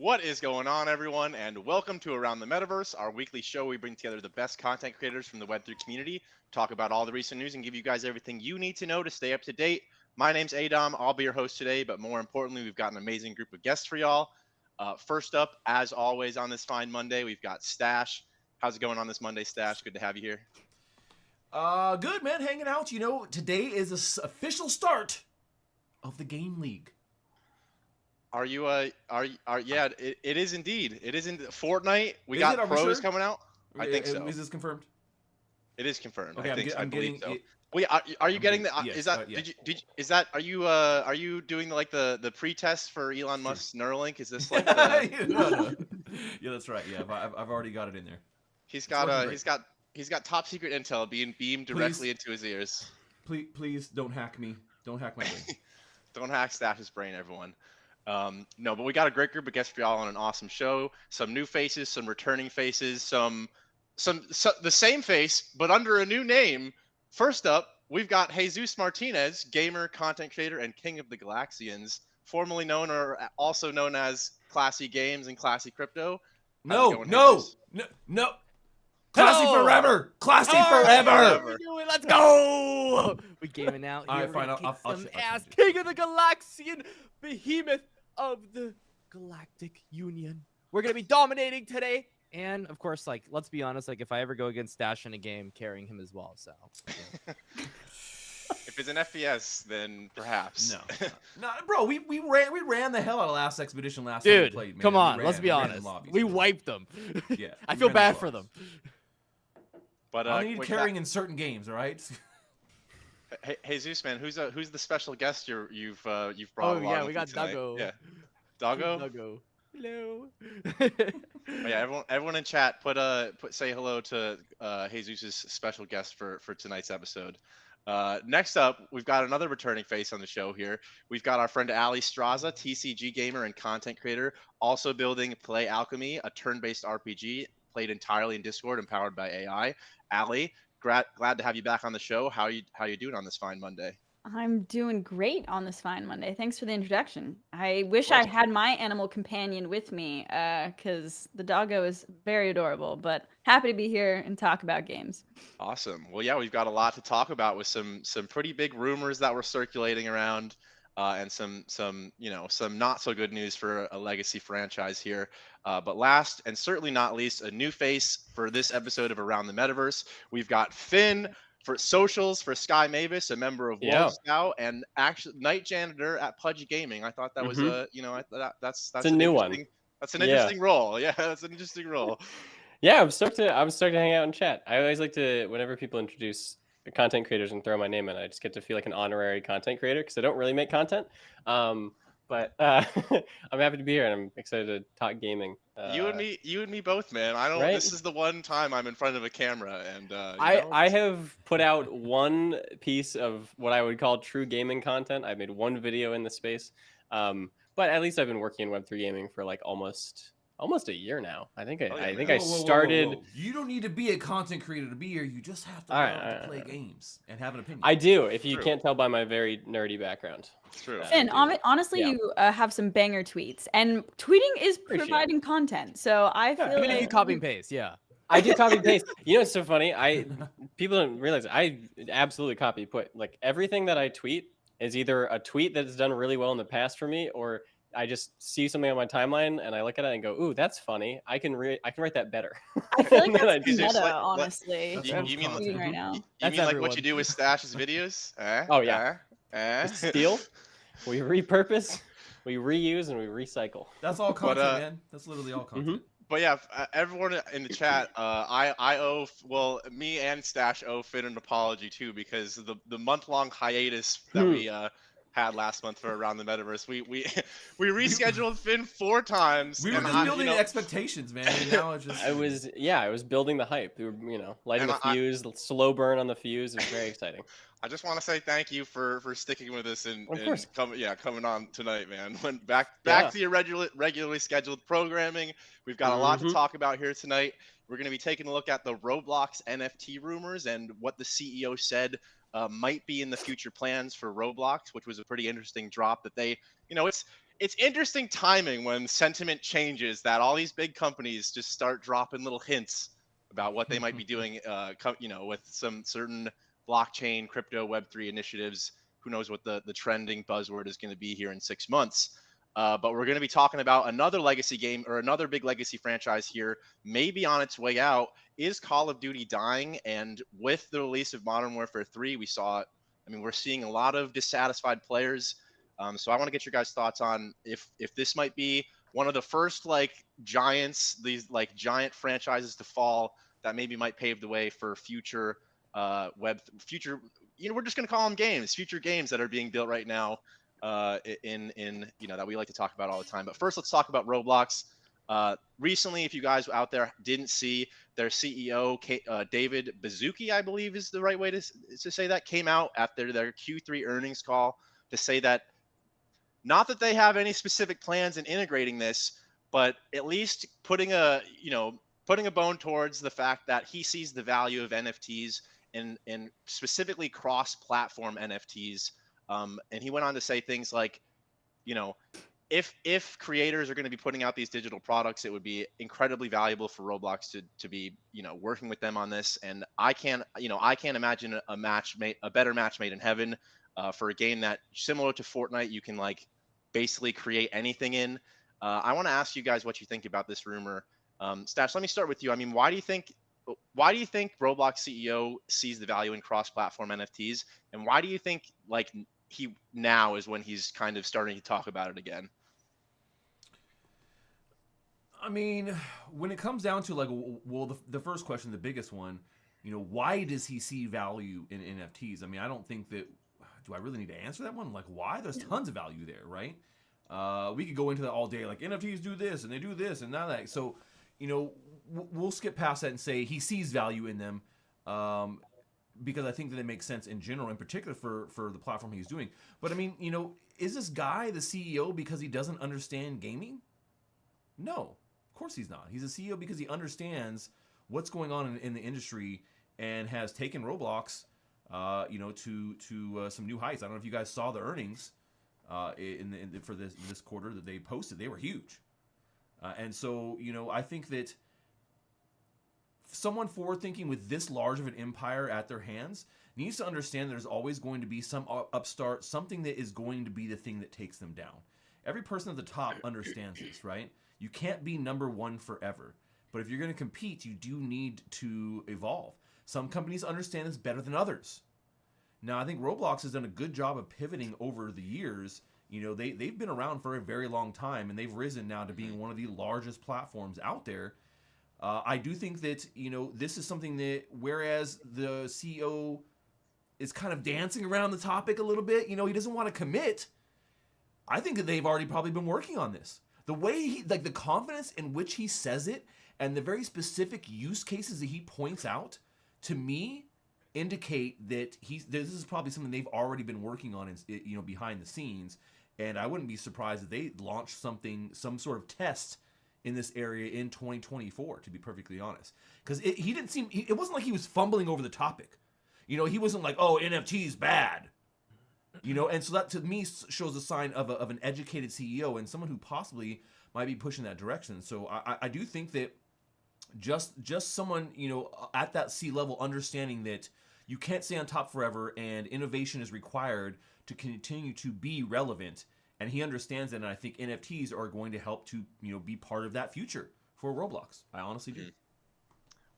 What is going on, everyone, and welcome to Around the Metaverse, our weekly show. We bring together the best content creators from the Web3 community, talk about all the recent news, and give you guys everything you need to know to stay up to date. My name's Adam. I'll be your host today, but more importantly, we've got an amazing group of guests for y'all. First up, as always, on this fine Monday, we've got Stash. How's it going on this Monday, Stash? Good to have you here. Good, man. Hanging out. You know, today is the official start of the game league. Are you? Yeah, it is indeed. It is in Fortnite. We Is got it? Are we pros sure? coming out. I think so. Is this confirmed? It is confirmed. Okay, I think so. I believe so. Wait, are you getting the? Yes, Is that? yeah. Did you? Is that? Are you doing the pre-test for Elon Musk's Neuralink? Is this like? No. Yeah, that's right. Yeah, I've already got it in there. He's got top secret intel being beamed directly into his ears. Please don't hack me. Don't hack my brain. Don't hack Stash's brain, everyone. No, but we got a great group of guests for y'all on an awesome show. Some new faces, some returning faces, some the same face but under a new name. First up, we've got Jesus Martinez, gamer, content creator, and king of the Galaxians, formerly known or also known as Classy Games and Classy Crypto. No. Classy No! forever. Classy forever. Let's go! We gaming out All here. right, fine, We're gonna I'll kick some I'll ass. change it. King of the Galaxian, behemoth of the Galactic Union. We're gonna be dominating today. And of course, like, let's be honest, like, if I ever go against Stash in a game, carrying him as well. So yeah. If it's an FPS, then perhaps. No, bro. We ran the hell out of last expedition last time we Dude, played, man. come We on, ran- let's be we ran the honest. lobbies, We man. wiped them. Yeah, I we feel ran the bad for lobbies. them. But I need wait, carrying in certain games, all right? Hey, Jesus, man, who's the special guest you've brought Oh along yeah, with we you got tonight? Duggo. Yeah, Doggo. Duggo. Hello. Oh, yeah, everyone in chat, say hello to Jesus's special guest for tonight's episode. Next up, we've got another returning face on the show here. We've got our friend Alliestrasza, TCG gamer and content creator, also building Play Alchemy, a turn-based RPG played entirely in Discord and powered by AI. Allie, glad to have you back on the show. How you doing on this fine Monday? I'm doing great on this fine Monday. Thanks for the introduction. I wish I had my animal companion with me, because the doggo is very adorable, but happy to be here and talk about games. Awesome. Well, yeah, we've got a lot to talk about with some pretty big rumors that were circulating around, and some not so good news for a legacy franchise here. But last and certainly not least, a new face for this episode of Around the Metaverse. We've got PHIN for socials for Sky Mavis, a member of World Scout, and actually night janitor at Pudgy Gaming. I thought that was that's a new one. That's an interesting role. Yeah, that's an interesting role. Yeah, I'm stoked to hang out and chat. I always like to, whenever people introduce the content creators and throw my name in, I just get to feel like an honorary content creator because I don't really make content. But I'm happy to be here and I'm excited to talk gaming. You and me both, man. I don't. Right? This is the one time I'm in front of a camera, and I have put out one piece of what I would call true gaming content. I made one video in the space, but at least I've been working in Web3 gaming for like almost a year now. I think I started. Whoa. You don't need to be a content creator to be here. You just have to learn to play games and have an opinion. I do, if you can't tell by my very nerdy background. True. And honestly, you have some banger tweets, and tweeting is providing content. So I feel Even like if you copy and paste, yeah. I do copy and paste. You know what's so funny? People don't realize I absolutely copy put. Like everything that I tweet is either a tweet that's done really well in the past for me, or I just see something on my timeline and I look at it and go, "Ooh, that's funny. I can write that better." I feel like And then that's just meta, like, honestly. You mean tweeting right now? You mean like what you do with Stash's videos? Oh yeah. Steal. We repurpose, we reuse, and we recycle. That's all content, man. That's literally all content. But yeah, everyone in the chat, me and Stash owe PHIN an apology too, because the month-long hiatus that we had last month for Around the Metaverse, we rescheduled PHIN 4 times. We were just building expectations, man. And now it's just. I was building the hype. We were, lighting the fuse, slow burn on the fuse. It was very exciting. I just want to say thank you for sticking with us and coming on tonight, man. Went back to your regularly scheduled programming. We've got a lot to talk about here tonight. We're going to be taking a look at the Roblox NFT rumors and what the CEO said might be in the future plans for Roblox, which was a pretty interesting drop that they, it's interesting timing when sentiment changes, that all these big companies just start dropping little hints about what they might be doing, with some certain blockchain, crypto, Web3 initiatives. Who knows what the trending buzzword is going to be here in 6 months? But we're going to be talking about another legacy game, or another big legacy franchise here, maybe on its way out. Is Call of Duty dying? And with the release of Modern Warfare 3, we're seeing a lot of dissatisfied players. So I want to get your guys' thoughts on if this might be one of the first these giant franchises to fall, that maybe might pave the way for future future, we're just going to call them games, future games that are being built right now, in that we like to talk about all the time. But first, let's talk about Roblox. Recently, if you guys out there didn't see, their CEO, David Baszucki, I believe is the right way to say that, came out after their Q3 earnings call to say that, not that they have any specific plans in integrating this, but at least putting a bone towards the fact that he sees the value of NFTs, and specifically cross-platform NFTs. And he went on to say things like, if creators are going to be putting out these digital products, it would be incredibly valuable for Roblox to be working with them on this. And I can't imagine a better match made in heaven, for a game that, similar to Fortnite, you can basically create anything in. I want to ask you guys what you think about this rumor. Stache, let me start with you. I mean, why do you think Roblox CEO sees the value in cross-platform NFTs, and why do you think he now is when he's kind of starting to talk about it again? I mean, when it comes down to the first question, the biggest one, why does he see value in NFTs? I mean, I don't think that. Do I really need to answer that one? Why? There's tons of value there, right? We could go into that all day. NFTs do this and they do this and now that. So, we'll skip past that and say he sees value in them, because I think that it makes sense in general, in particular for the platform he's doing. But I mean, is this guy the CEO because he doesn't understand gaming? No, of course he's not. He's a CEO because he understands what's going on in the industry and has taken Roblox, to some new heights. I don't know if you guys saw the earnings for this quarter that they posted. They were huge. And so, I think that someone forward thinking with this large of an empire at their hands needs to understand there's always going to be some upstart, something that is going to be the thing that takes them down. Every person at the top understands this, right? You can't be number one forever. But if you're going to compete, you do need to evolve. Some companies understand this better than others. Now, I think Roblox has done a good job of pivoting over the years. They've been around for a very long time, and they've risen now to being one of the largest platforms out there. I do think that, this is something that, whereas the CEO is kind of dancing around the topic a little bit, he doesn't want to commit. I think that they've already probably been working on this. The way the confidence in which he says it and the very specific use cases that he points out, to me, indicate that this is probably something they've already been working on, behind the scenes. And I wouldn't be surprised if they launched some sort of test in this area in 2024, to be perfectly honest. Because it wasn't like he was fumbling over the topic. He wasn't like, oh, NFT's bad. And so that to me shows a sign of an educated CEO and someone who possibly might be pushing that direction. So I do think that just someone, at that C-level, understanding that you can't stay on top forever and innovation is required to continue to be relevant. And he understands that, and I think NFTs are going to help to, be part of that future for Roblox. I honestly do.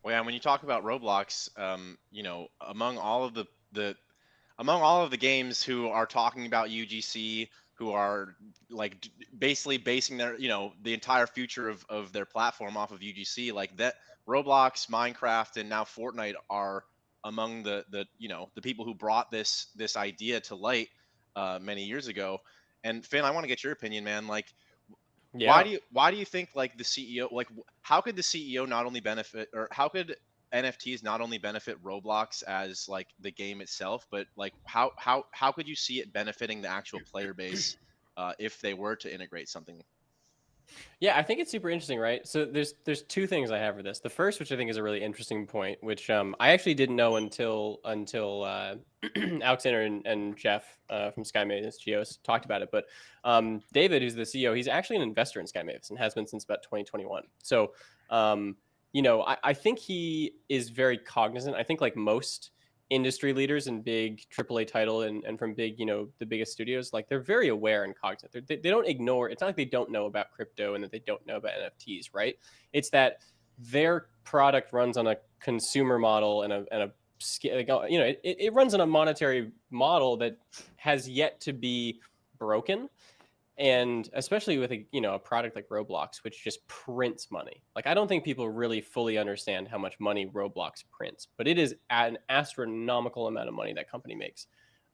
Well, yeah, when you talk about Roblox, among all of the games who are talking about UGC, who are basically basing their, the entire future of their platform off of UGC, that Roblox, Minecraft, and now Fortnite are among the people who brought this idea to light many years ago. And Finn, I want to get your opinion, man. Why do you think the CEO, how could the CEO not only benefit, or how could NFTs not only benefit Roblox as the game itself, but how could you see it benefiting the actual player base if they were to integrate something? Yeah, I think it's super interesting, right? So there's two things I have for this. The first, which I think is a really interesting point, which I actually didn't know until Alexander and Jeff from Sky Mavis Geos talked about it. But David, who's the CEO, he's actually an investor in Sky Mavis and has been since about 2021. So I think he is very cognizant. I think like most industry leaders and big AAA title and from big, the biggest studios, like they're very aware and cognizant. They don't ignore. It's not like they don't know about crypto and that they don't know about NFTs, right? It's that their product runs on a consumer model and a scale. It runs on a monetary model that has yet to be broken. And especially with a product like Roblox, which just prints money. Like I don't think people really fully understand how much money Roblox prints, but it is an astronomical amount of money that company makes.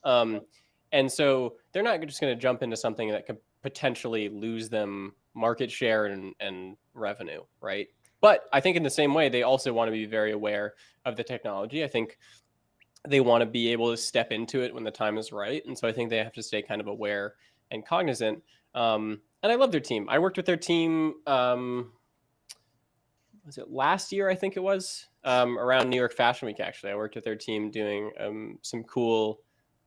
And so they're not just going to jump into something that could potentially lose them market share and revenue, right? But I think in the same way, they also want to be very aware of the technology. I think they want to be able to step into it when the time is right. And so I think they have to stay kind of aware and cognizant. And I love their team. I worked with their team, was it last year? I think it was around New York Fashion Week. Actually, I worked with their team doing some cool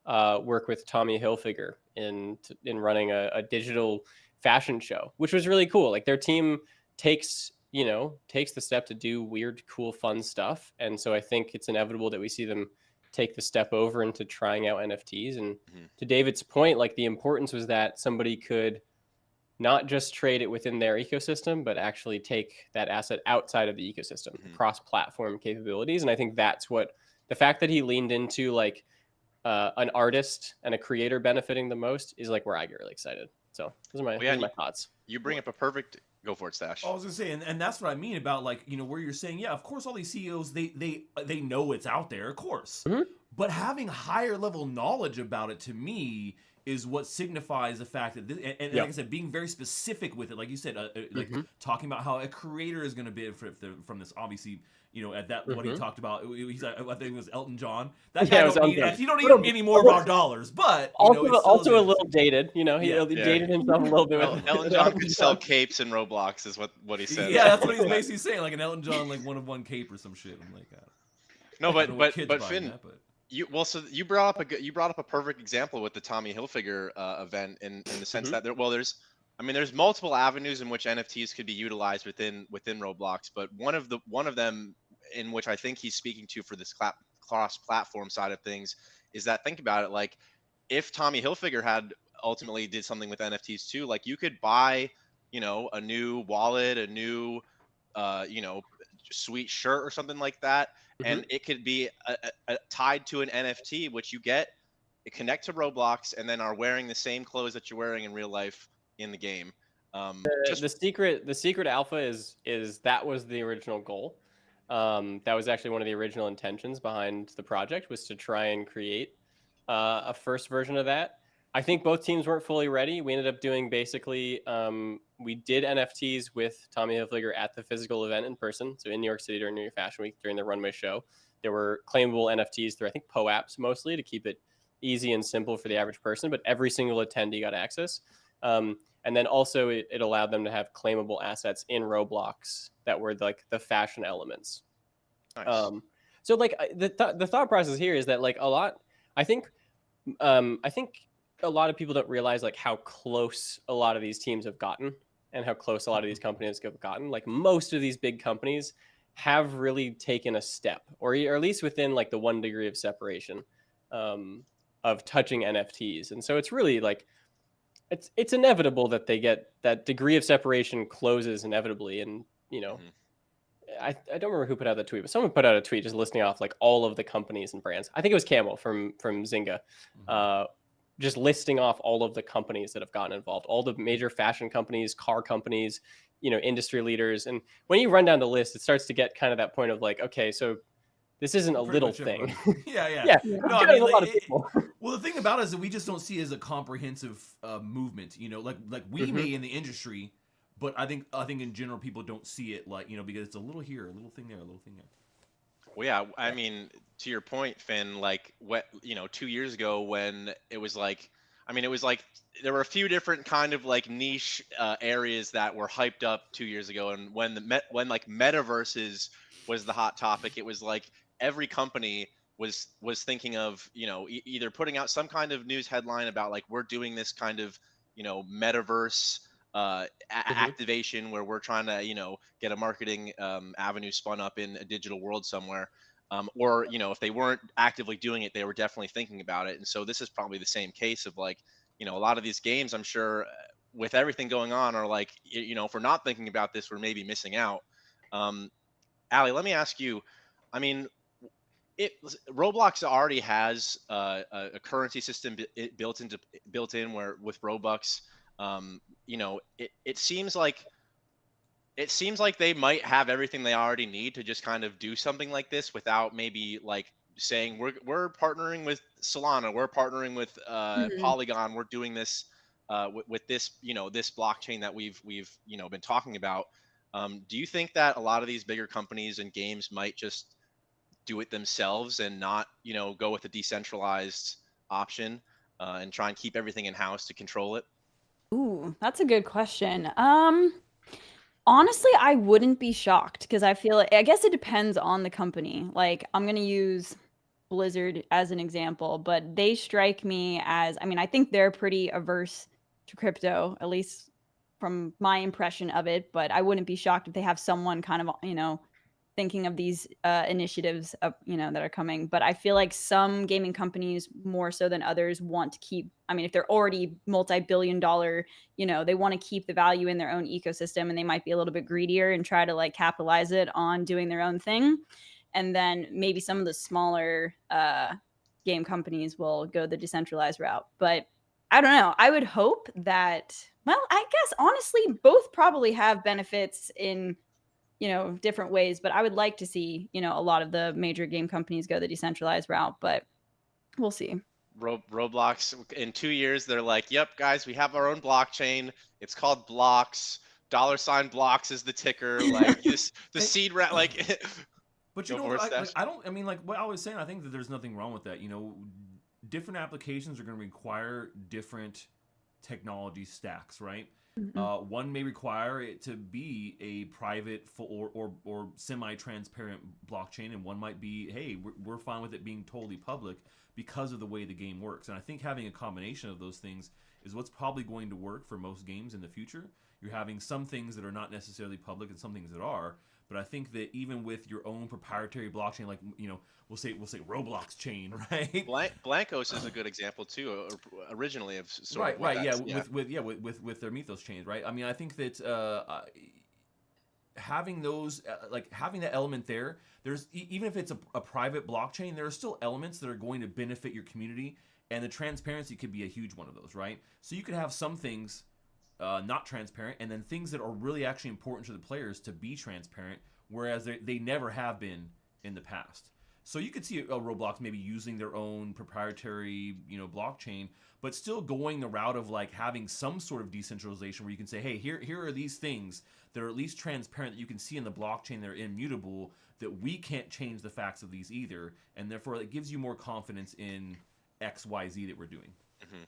work with Tommy Hilfiger in running a digital fashion show, which was really cool. Like their team takes the step to do weird, cool, fun stuff. And so I think it's inevitable that we see them take the step over into trying out NFTs. And to David's point, like the importance was that somebody could not just trade it within their ecosystem, but actually take that asset outside of the ecosystem, cross-platform capabilities. And I think that's what the fact that he leaned into, like an artist and a creator benefiting the most, is like where I get really excited. So those are my thoughts. You bring up a perfect. Go for it, Stash. I was gonna say, and that's what I mean about like where you're saying, yeah, of course, all these CEOs they know it's out there, of course, but having higher level knowledge about it to me is what signifies the fact that this, and like I said, being very specific with it, like you said, like talking about how a creator is going to benefit from this. Obviously, at that what he talked about, he's I think it was Elton John. That guy you don't need any more about dollars, but also a little dated. He dated himself a little bit. Elton John could sell capes in Roblox, is what he said. Yeah, that's what he's basically saying, like an Elton John like one cape or some shit. I'm like, no, but Finn. You brought up a perfect example with the Tommy Hilfiger event in the sense that there's multiple avenues in which NFTs could be utilized within Roblox, but one of them in which I think he's speaking to for this cross-platform side of things is that, think about it, like if Tommy Hilfiger had ultimately did something with NFTs too, like you could buy a new wallet, a new sweet shirt or something like that, and it could be tied to an NFT, which you connect to Roblox and then are wearing the same clothes that you're wearing in real life in the game. The secret alpha is that was the original goal. That was actually one of the original intentions behind the project, was to try and create a first version of that. I think both teams weren't fully ready. We ended up doing basically, we did NFTs with Tommy Hilfiger at the physical event in person. So in New York City during New York Fashion Week, during the runway show, there were claimable NFTs through, I think, POAPs mostly, to keep it easy and simple for the average person, but every single attendee got access. And then also it allowed them to have claimable assets in Roblox that were like the fashion elements. Nice. So like the thought process here is that like I think a lot of people don't realize like how close a lot of these teams have gotten and how close a lot of these companies have gotten. Like most of these big companies have really taken a step, or at least within like the 1 degree of separation of touching NFTs. And so it's really like, it's inevitable that they get that degree of separation closes inevitably. And, I don't remember who put out the tweet, but someone put out a tweet just listing off like all of the companies and brands. I think it was Camel from Zynga. Just listing off all of the companies that have gotten involved, all the major fashion companies, car companies, industry leaders. And when you run down the list, it starts to get kind of that point of like, okay, so this isn't a little thing. Yeah. No, I mean, a lot of people. Well, the thing about it is that we just don't see it as a comprehensive movement, like we may in the industry, but I think in general people don't see it like, because it's a little here, a little thing there, a little thing there. Well, yeah, I mean, to your point, Finn, like 2 years ago when it was like, I mean, it was like there were a few different kind of like niche areas that were hyped up 2 years ago, and when like metaverses was the hot topic, it was like every company was thinking of, you know, either putting out some kind of news headline about like we're doing this kind of, you know, metaverse activation where we're trying to, you know, get a marketing avenue spun up in a digital world somewhere. Or, you know, if they weren't actively doing it, they were definitely thinking about it. And so this is probably the same case of like, you know, a lot of these games, I'm sure, with everything going on, are like, you know, if we're not thinking about this, we're maybe missing out. Allie, let me ask you. I mean, Roblox already has a currency system built in where with Robux. You know, it seems like they might have everything they already need to just kind of do something like this without maybe like saying we're partnering with Solana, we're partnering with Mhm. Polygon, we're doing this with this, you know, this blockchain that we've you know been talking about. Do you think that a lot of these bigger companies and games might just do it themselves and not, you know, go with a decentralized option and try and keep everything in house to control it? Ooh, that's a good question. Honestly, I wouldn't be shocked because I feel I guess it depends on the company. Like, I'm gonna use Blizzard as an example, but they strike me as, I mean, I think they're pretty averse to crypto, at least from my impression of it, but I wouldn't be shocked if they have someone kind of, you know, thinking of these initiatives of, you know, that are coming. But I feel like some gaming companies more so than others want to keep, I mean, if they're already multi-billion dollar, you know, they want to keep the value in their own ecosystem, and they might be a little bit greedier and try to like capitalize it on doing their own thing. And then maybe some of the smaller game companies will go the decentralized route. But I don't know. I would hope that, well, I guess honestly, both probably have benefits in, you know, different ways. But I would like to see, you know, a lot of the major game companies go the decentralized route, but we'll see. Roblox in 2 years, they're like, yep, guys, we have our own blockchain. It's called Blocks. $ Blocks is the ticker. Like this, the And, seed rat. Like, but you go know, for it, like, Stash. I don't. I mean, like what I was saying, I think that there's nothing wrong with that. You know, different applications are going to require different technology stacks, right? Mhm. One may require it to be a private or semi-transparent blockchain, and one might be, hey, we're fine with it being totally public because of the way the game works. And I think having a combination of those things is what's probably going to work for most games in the future. You're having some things that are not necessarily public and some things that are. But I think that even with your own proprietary blockchain, like, you know, we'll say Roblox chain, right? Blankos is a good example too, originally of sort of Right, what right, yeah, that's, yeah. with their Mythos chains, right? I mean, I think that having those, like having that element there, there's even if it's a private blockchain, there are still elements that are going to benefit your community, and the transparency could be a huge one of those, right? So you could have some things not transparent, and then things that are really actually important to the players to be transparent, whereas they never have been in the past. So you could see a Roblox maybe using their own proprietary, you know, blockchain, but still going the route of like having some sort of decentralization where you can say, hey, here are these things that are at least transparent that you can see in the blockchain, they're immutable, that we can't change the facts of these either, and therefore it gives you more confidence in XYZ that we're doing. Hmm.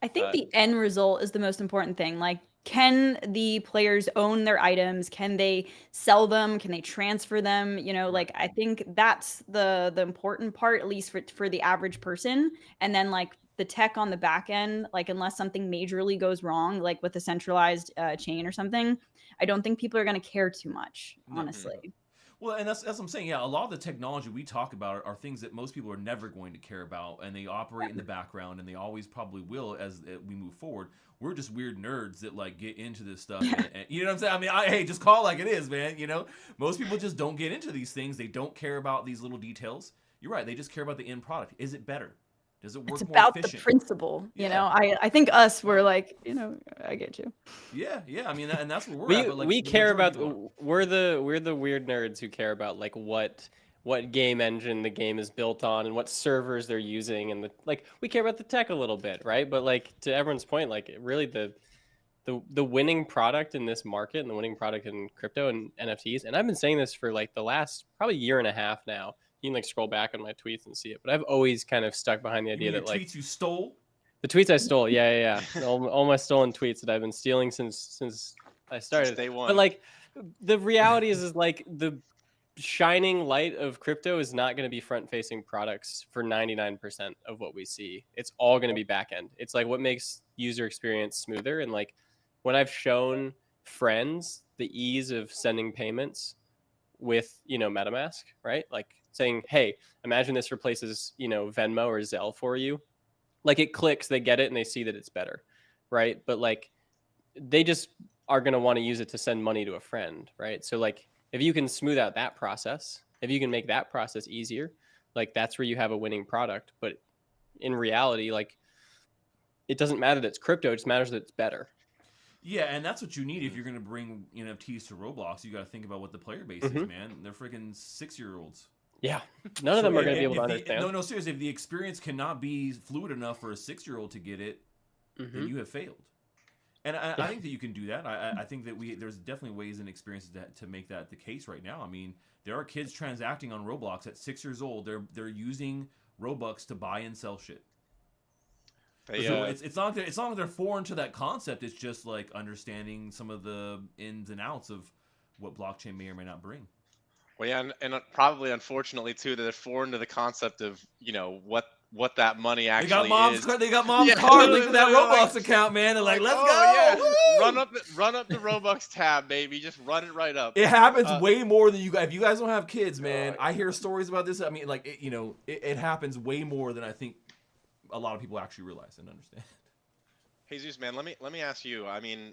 I think the end result is the most important thing. Like, can the players own their items? Can they sell them? Can they transfer them? You know, Right. like I think that's the important part, at least for the average person. And then like the tech on the back end, like unless something majorly goes wrong, like with a centralized chain or something, I don't think people are going to care too much, No, Mhm. no. honestly. Well, and that's what I'm saying. Yeah, a lot of the technology we talk about are things that most people are never going to care about, and they operate in the background, and they always probably will as we move forward. We're just weird nerds that like get into this stuff, and you know what I'm saying? I mean, hey, just call it like it is, man. You know, most people just don't get into these things. They don't care about these little details. You're right. They just care about the end product. Is it better? Does it It's work more about the efficient? principle, you know. Yeah, I think us were like, you know, I get you. yeah, yeah. I mean, and that's where we're at. We But like we the care majority about of people we're the weird nerds who care about like what game engine the game is built on and what servers they're using, and like we care about the tech a little bit, right? But like to everyone's point, like really the winning product in this market and the winning product in crypto and NFTs, and I've been saying this for like the last probably year and a half now. You can like scroll back on my tweets and see it, but I've always kind of stuck behind the you mean idea your that like tweets you stole? The tweets I stole, yeah. All my stolen tweets that I've been stealing since I started. Since day one. But like, the reality is like the shining light of crypto is not going to be front-facing products for 99% of what we see. It's all going to be back end. It's like what makes user experience smoother. And like when I've shown friends the ease of sending payments with, MetaMask, right? Like saying, hey, imagine this replaces, Venmo or Zelle for you. Like it clicks, they get it, and they see that it's better, right? But like they just are going to want to use it to send money to a friend, right? So like if you can smooth out that process, if you can make that process easier, like that's where you have a winning product. But in reality, like it doesn't matter that it's crypto, it just matters that it's better. Yeah, and that's what you need if you're going to bring NFTs to Roblox. You got to think about what the player base is, man. They're freaking 6-year-olds. Yeah, none of them are going to be able to understand. No, seriously. If the experience cannot be fluid enough for a 6-year-old to get it, then you have failed. And I think that you can do that. I think that there's definitely ways and experiences to make that the case right now. I mean, there are kids transacting on Roblox at 6 years old. They're using Robux to buy and sell shit. So it's not that they're foreign to that concept. It's just like understanding some of the ins and outs of what blockchain may or may not bring. Well, yeah, and probably unfortunately too, that they're foreign to the concept of what that money actually is. They got mom's card linked to that Roblox account, man. They're like, let's go. Yeah. Run up the Robux tab, baby. Just run it right up. It happens way more than you guys. If you guys don't have kids, man, I hear stories about this. I mean, like, it happens way more than I think a lot of people actually realize and understand. Jesus, man, let me ask you. I mean,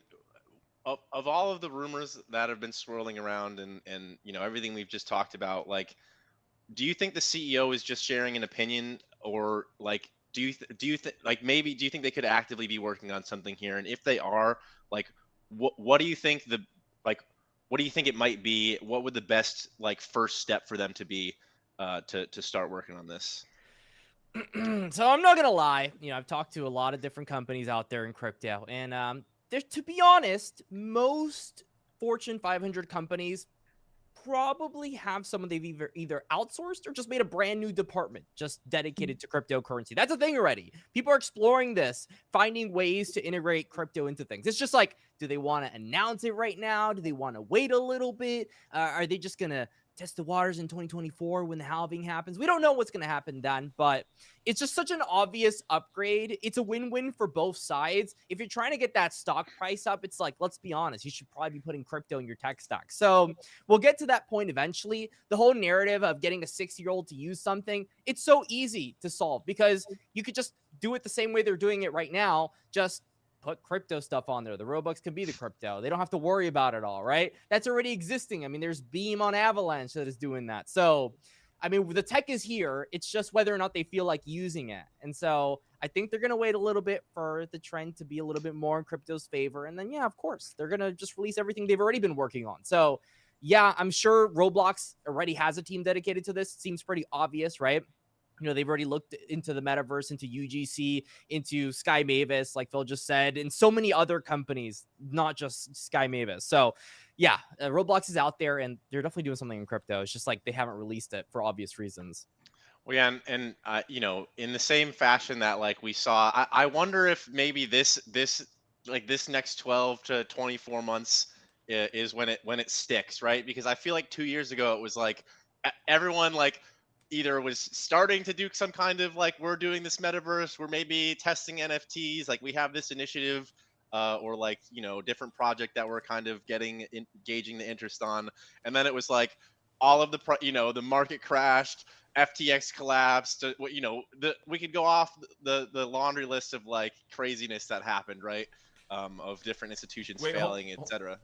of all of the rumors that have been swirling around and everything we've just talked about, like, do you think the CEO is just sharing an opinion, or like do you think they could actively be working on something here? And if they are, like, what do you think what do you think it might be? What would the best first step for them to be to start working on this? So I'm not gonna lie, I've talked to a lot of different companies out there in crypto, and to be honest, most Fortune 500 companies probably have someone they've either outsourced or just made a brand new department just dedicated to cryptocurrency. That's a thing already. People are exploring this, finding ways to integrate crypto into things. It's just like, do they want to announce it right now? Do they want to wait a little bit? Are they just gonna test the waters in 2024 when the halving happens? We don't know what's going to happen then, but it's just such an obvious upgrade. It's a win-win for both sides. If you're trying to get that stock price up, it's like, let's be honest, you should probably be putting crypto in your tech stock. So we'll get to that point eventually. The whole narrative of getting a 6-year-old to use something, it's so easy to solve because you could just do it the same way they're doing it right now. Just put crypto stuff on there. The Robux can be the crypto. They don't have to worry about it all, right? That's already existing. I mean, there's Beam on Avalanche that is doing that. So, I mean, the tech is here. It's just whether or not they feel like using it. And so I think they're going to wait a little bit for the trend to be a little bit more in crypto's favor. And then, yeah, of course, they're going to just release everything they've already been working on. So, yeah, I'm sure Roblox already has a team dedicated to this. It seems pretty obvious, right? They've already looked into the metaverse, into UGC, into Sky Mavis, like Phil just said, and so many other companies, not just Sky Mavis. So, yeah, Roblox is out there, and they're definitely doing something in crypto. It's just like they haven't released it for obvious reasons. Well, yeah, and in the same fashion that we saw, I wonder if maybe this next 12 to 24 months is when it sticks, right? Because I feel like 2 years ago it was like everyone either was starting to do some kind of we're doing this metaverse, we're maybe testing NFTs, we have this initiative, or different project that we're kind of engaging the interest on, and then it was all of the market crashed, FTX collapsed, we could go off the laundry list of craziness that happened, right? Of different institutions failing, etc.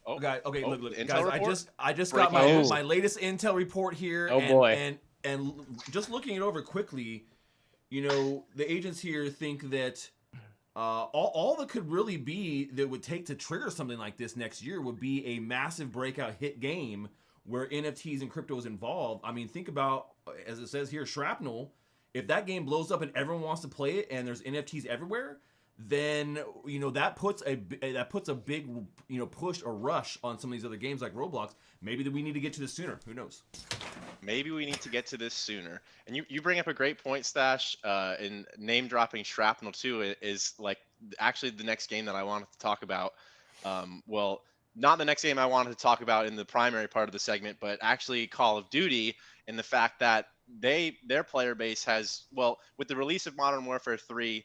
Oh, guys, okay, look, Intel guys, report? I just Breaking got news. my latest Intel report here. Oh, boy. And just looking it over quickly, the agents here think that all that could really be that would take to trigger something like this next year would be a massive breakout hit game where NFTs and crypto is involved. I mean, think about, as it says here, Shrapnel. If that game blows up and everyone wants to play it and there's NFTs everywhere, then that puts a big push or rush on some of these other games like Roblox. Maybe that we need to get to this sooner. Who knows? Maybe we need to get to this sooner. And you bring up a great point, Stash. In name dropping Shrapnel too is like actually the next game that I wanted to talk about. Well, not the next game I wanted to talk about in the primary part of the segment, but actually Call of Duty, and the fact that their player base has, well, with the release of Modern Warfare 3.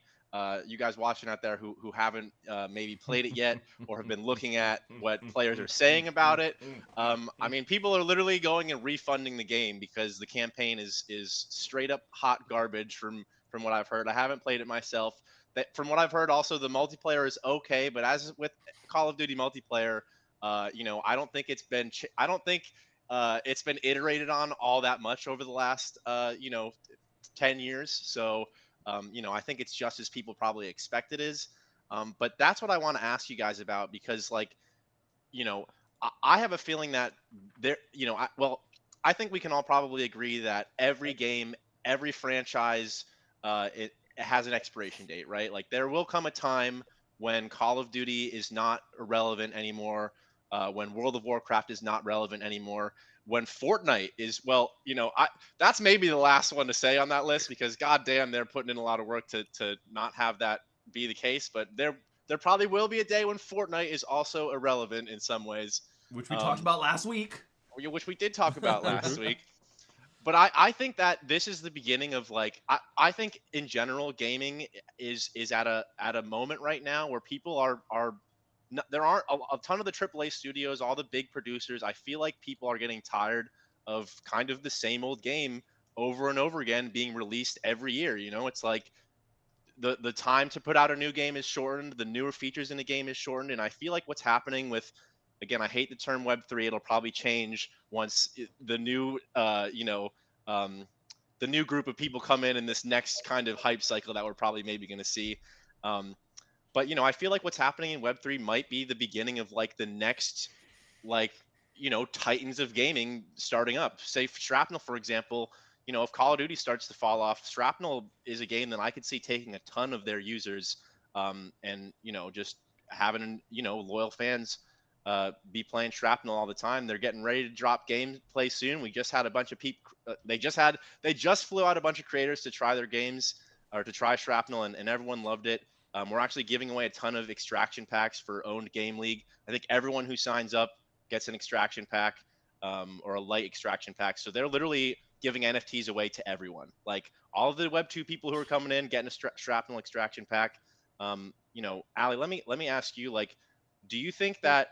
You guys watching out there who haven't maybe played it yet or have been looking at what players are saying about it. I mean, people are literally going and refunding the game because the campaign is straight up hot garbage from what I've heard. I haven't played it myself. That from what I've heard, also the multiplayer is okay, but as with Call of Duty multiplayer, I don't think I don't think it's been iterated on all that much over the last 10 years. So I think it's just as people probably expect it is. But that's what I want to ask you guys about because, like, I have a feeling that there, I think we can all probably agree that every game, every franchise, it has an expiration date, right? Like, there will come a time when Call of Duty is not relevant anymore, when World of Warcraft is not relevant anymore, when Fortnite is, that's maybe the last one to say on that list because goddamn, they're putting in a lot of work to not have that be the case. But there probably will be a day when Fortnite is also irrelevant in some ways, Which we talked about last week. which we did talk about last week. But I think that this is the beginning of like I think in general gaming is at a moment right now where people are there aren't a ton of the AAA studios, all the big producers. I feel like people are getting tired of kind of the same old game over and over again being released every year. It's like the time to put out a new game is shortened, the newer features in the game is shortened, and I feel like what's happening with, again, I hate the term Web3. It'll probably change once the new the new group of people come in this next kind of hype cycle that we're probably maybe going to see. But I feel like what's happening in Web3 might be the beginning of like the next like titans of gaming starting up. Say Shrapnel, for example. If Call of Duty starts to fall off, Shrapnel is a game that I could see taking a ton of their users, and just having loyal fans be playing Shrapnel all the time. They're getting ready to drop gameplay soon. We just had a bunch of people. They just flew out a bunch of creators to try their games or to try Shrapnel, and everyone loved it. We're actually giving away a ton of extraction packs for owned game league. I think everyone who signs up gets an extraction pack or a light extraction pack. So they're literally giving NFTs away to everyone. Like all of the Web2 people who are coming in, getting a Shrapnel extraction pack. Allie, let me ask you, like, do you think that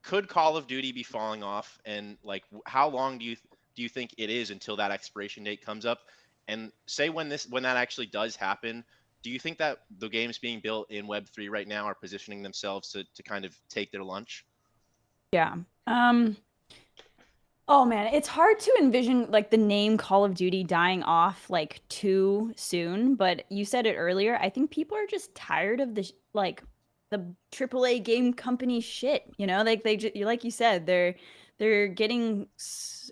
could Call of Duty be falling off, and like how long do you think it is until that expiration date comes up? And say when that actually does happen, do you think that the games being built in Web3 right now are positioning themselves to kind of take their lunch? Yeah. Oh man, it's hard to envision like the name Call of Duty dying off like too soon, but you said it earlier. I think people are just tired of the AAA game company shit, like like you said, they're getting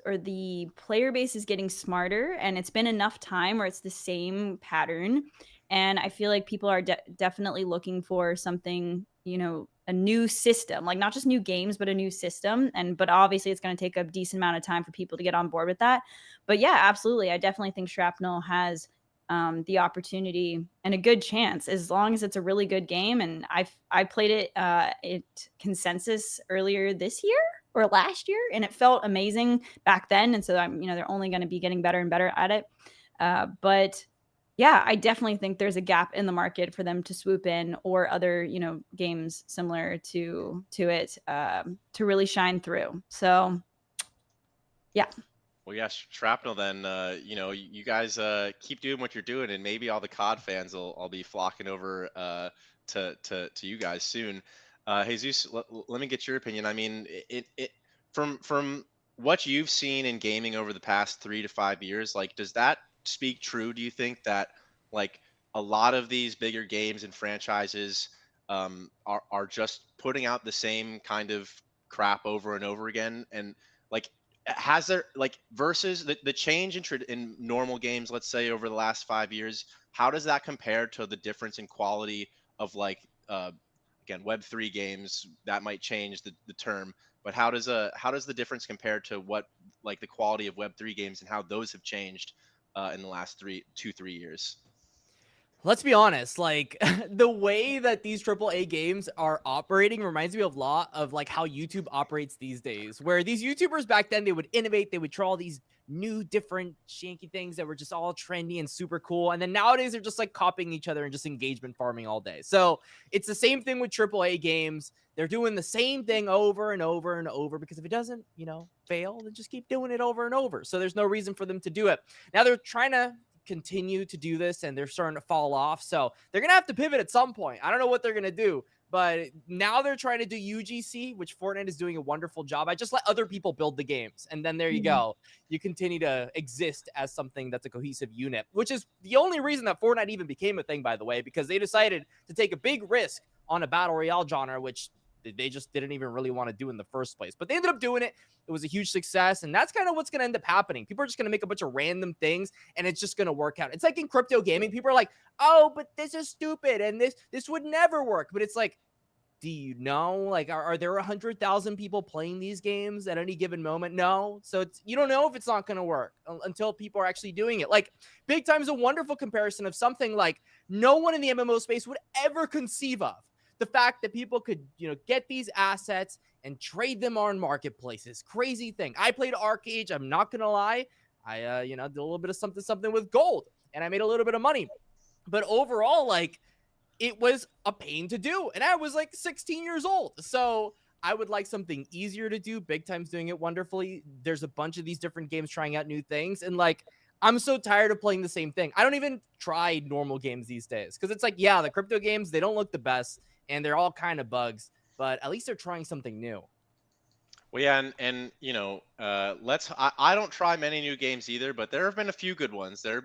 or the player base is getting smarter, and it's been enough time where it's the same pattern. And I feel like people are definitely looking for something, a new system, like not just new games, but a new system. But obviously it's going to take a decent amount of time for people to get on board with that. But yeah, absolutely. I definitely think Shrapnel has the opportunity and a good chance as long as it's a really good game. And I played it at Consensus earlier this year or last year, and it felt amazing back then. And so they're only going to be getting better and better at it. But yeah, I definitely think there's a gap in the market for them to swoop in, or other, games similar to it to really shine through. So, yeah. Well, yeah, Shrapnel. Then you guys keep doing what you're doing, and maybe all the COD fans will be flocking over to you guys soon. Jesus, let me get your opinion. I mean, it from what you've seen in gaming over the past 3 to 5 years, like, does that speak true? Do you think that like a lot of these bigger games and franchises are just putting out the same kind of crap over and over again? And like, has there, like, versus the change in normal games, let's say over the last 5 years, how does that compare to the difference in quality of like again Web3 games? That might change the term, but how does the difference compare to what like the quality of Web3 games and how those have changed in the last 3 years? Let's be honest, like the way that these AAA games are operating reminds me a lot of like how YouTube operates these days, where these YouTubers back then, they would innovate, they would try all these new different shanky things that were just all trendy and super cool. And then nowadays they're just like copying each other and just engagement farming all day. So it's the same thing with AAA games. They're doing the same thing over and over and over because if it doesn't, fail, then just keep doing it over and over. So there's no reason for them to do it. Now they're trying to continue to do this and they're starting to fall off. So they're going to have to pivot at some point. I don't know what they're going to do, but now they're trying to do UGC, which Fortnite is doing a wonderful job. I just let other people build the games. And then there you go. You continue to exist as something that's a cohesive unit, which is the only reason that Fortnite even became a thing, by the way, because they decided to take a big risk on a battle royale genre, which they just didn't even really want to do in the first place. But they ended up doing it. It was a huge success. And that's kind of what's going to end up happening. People are just going to make a bunch of random things and it's just going to work out. It's like in crypto gaming, people are like, oh, but this is stupid. And this would never work. But it's like, do you know, like, are there 100,000 people playing these games at any given moment? No. So you don't know if it's not going to work until people are actually doing it. Like Big Time is a wonderful comparison of something like no one in the MMO space would ever conceive of. The fact that people could, get these assets and trade them on marketplaces. Crazy thing. I played Arcade. I'm not going to lie. I, did a little bit of something with gold and I made a little bit of money. But overall, like, it was a pain to do. And I was like 16 years old. So I would like something easier to do. Big Time's doing it wonderfully. There's a bunch of these different games trying out new things. And like, I'm so tired of playing the same thing. I don't even try normal games these days. Because it's like, yeah, the crypto games, they don't look the best. And they're all kind of bugs, but at least they're trying something new. Well, yeah, and I don't try many new games either, but there have been a few good ones. I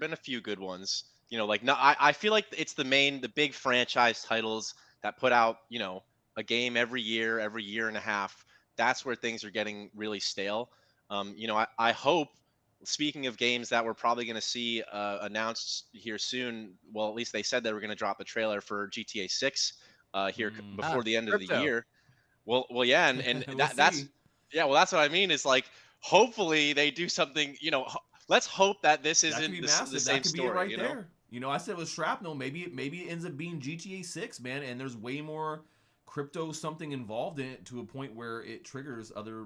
feel like it's the big franchise titles that put out, a game every year and a half. That's where things are getting really stale. I hope, speaking of games that we're probably going to see announced here soon, well, at least they said they were going to drop the trailer for GTA 6 here before the end of the year. Well, yeah, and that's what I mean is like, hopefully they do something. Let's hope that this isn't the same story. Right there. I said with Shrapnel, maybe it ends up being GTA 6, man, and there's way more crypto something involved in it to a point where it triggers other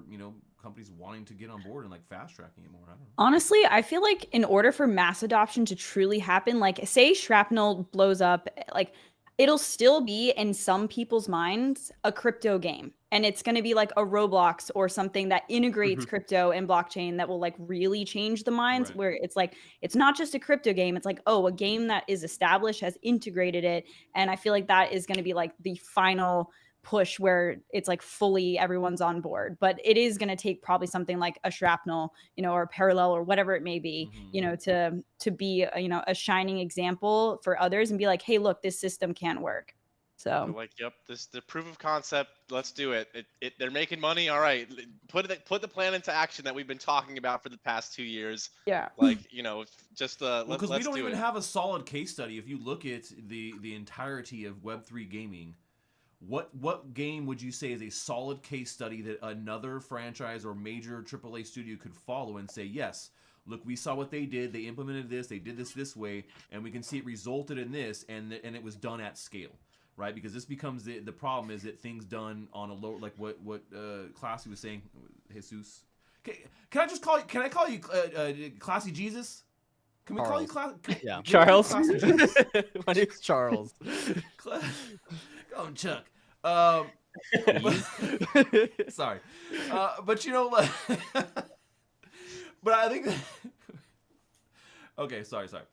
companies wanting to get on board and like fast tracking it more. I don't know. Honestly, I feel like in order for mass adoption to truly happen, like say Shrapnel blows up, like it'll still be in some people's minds a crypto game. And it's going to be like a Roblox or something that integrates crypto and blockchain that will like really change the minds, Right. where it's like, it's not just a crypto game. It's like, oh, a game that is established, has integrated it. And I feel like that is going to be like the final push where it's like fully everyone's on board. But it is going to take probably something like a Shrapnel, or a Parallel or whatever it may be, to be a shining example for others and be like, hey, look, this system can work. So like, yep, the proof of concept, let's do it. They're making money, all right, put the plan into action that we've been talking about for the past 2 years. Yeah, like just because we don't even have a solid case study. If you look at the entirety of Web3 gaming, what game would you say is a solid case study that another franchise or major AAA studio could follow and say, yes, look, we saw what they did, they implemented this, they did this way, and we can see it resulted in this, and it was done at scale, right? Because this becomes the problem is that things done on a low, like what Classy was saying, Jesus. Can I call you Classy Jesus? Can we call you Classy? Yeah, Charles. My name's Charles. Go on, Chuck. Sorry, but but I think. Okay, sorry. Fuck,